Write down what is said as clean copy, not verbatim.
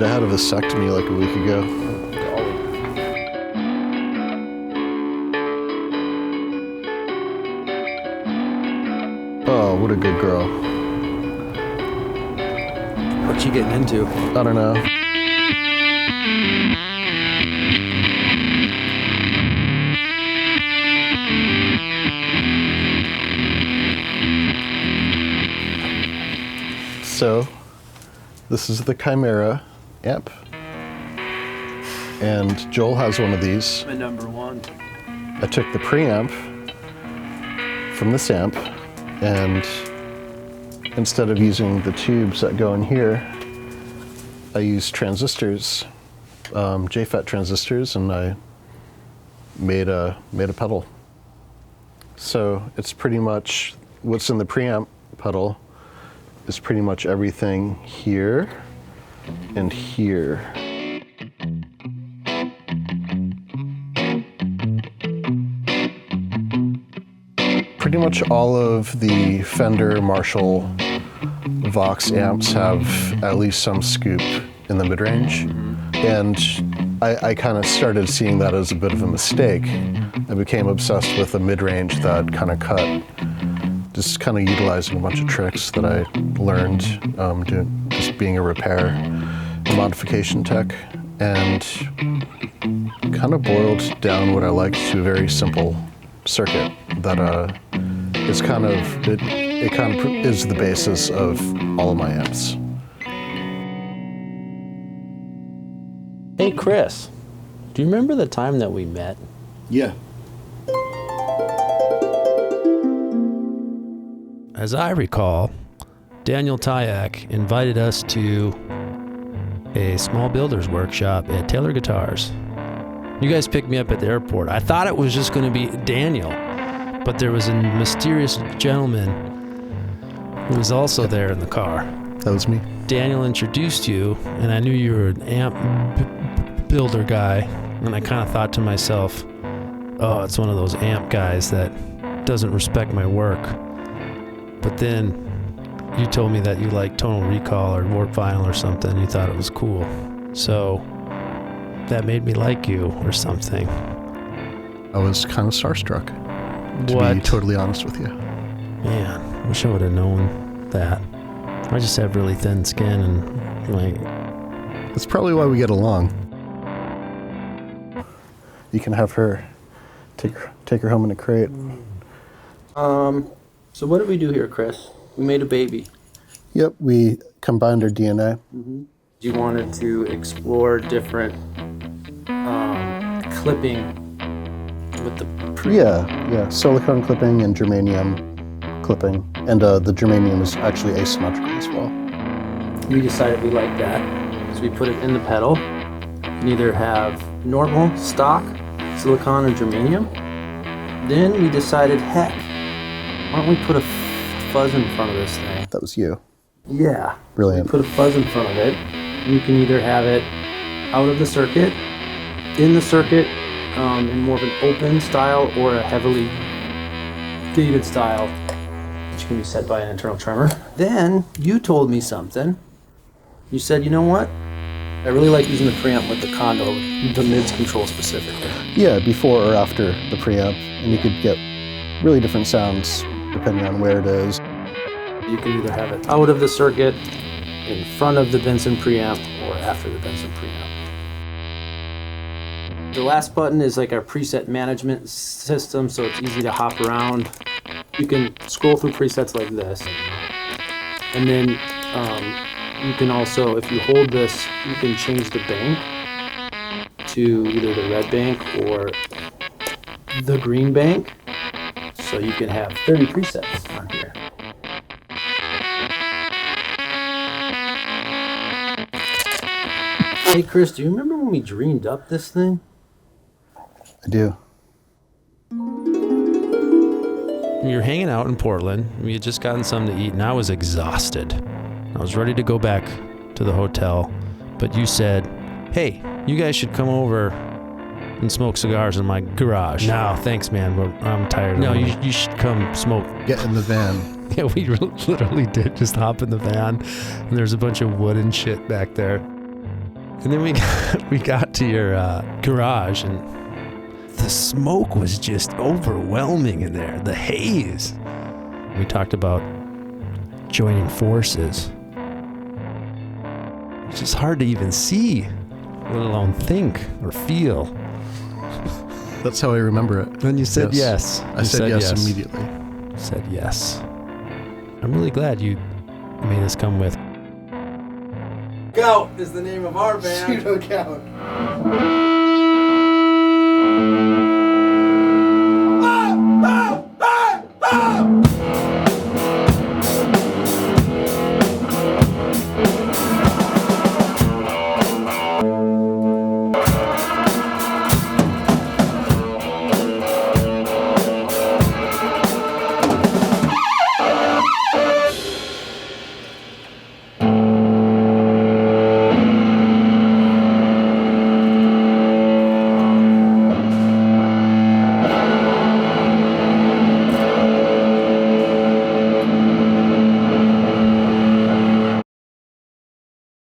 I had a vasectomy like a week ago. Oh, what a good girl. What you getting into? I don't know. So, this is the Chimera amp. And Joel has one of these. My number one. I took the preamp from this amp, and instead of using the tubes that go in here, I used transistors, JFET transistors, and I made a pedal. So it's pretty much what's in the preamp pedal is pretty much everything here and here. Pretty much all of the Fender, Marshall, Vox amps have at least some scoop in the mid-range. And I kind of started seeing that as a bit of a mistake. I became obsessed with a mid-range that kind of cut, just kind of utilizing a bunch of tricks that I learned just being a repair and modification tech, and kind of boiled down what I liked to a very simple circuit that is kind of, it kind of is the basis of all of my amps. Hey Chris, do you remember the time that we met? Yeah. As I recall, Daniel Tyak invited us to a small builder's workshop at Taylor Guitars. You guys picked me up at the airport. I thought it was just going to be Daniel, but there was a mysterious gentleman who was also there in the car. That was me. Daniel introduced you, and I knew you were an amp builder guy, and I kind of thought to myself, oh, it's one of those amp guys that doesn't respect my work. But then you told me that you like Tonal Recall or Warp Vinyl or something. You thought it was cool. So that made me like you or something. I was kind of starstruck, to be totally honest with you. Man, I wish I would have known that. I just have really thin skin and like... That's probably why we get along. You can have her take her home in a crate. So what did we do here, Chris? We made a baby. Yep, we combined our DNA. You wanted to explore different clipping with the Yeah, silicone clipping and germanium clipping. And the germanium is actually asymmetrical as well. We decided we liked that, so we put it in the pedal. You can either have normal, stock, silicone, or germanium. Then we decided, heck, why don't we put a fuzz in front of this thing? That was you. Yeah. Brilliant. We put a fuzz in front of it. You can either have it out of the circuit, in the circuit, in more of an open style, or a heavily gated style, which can be set by an internal tremor. Then you told me something. You said, you know what? I really like using the preamp with the Condor, the mids control specifically. Yeah, before or after the preamp, and you could get really different sounds depending on where it is. You can either have it out of the circuit, in front of the Benson preamp, or after the Benson preamp. The last button is like our preset management system, so it's easy to hop around. You can scroll through presets like this. And then you can also, if you hold this, you can change the bank to either the red bank or the green bank. So you can have 30 presets on here. Hey Chris, do you remember when we dreamed up this thing? I do. We were hanging out in Portland. We had just gotten something to eat, and I was exhausted. I was ready to go back to the hotel, but you said, hey, you guys should come over and smoke cigars in my garage. No, thanks, man, but I'm tired. No, you should come smoke. Get in the van. Yeah, we literally did just hop in the van, and there's a bunch of wood and shit back there. And then we got to your garage, and the smoke was just overwhelming in there. The haze. We talked about joining forces. It's just hard to even see, let alone think or feel. That's how I remember it. Then you said yes. I said yes immediately. Said yes. I'm really glad you made us come with. Gout is the name of our band. Pseudo Gout.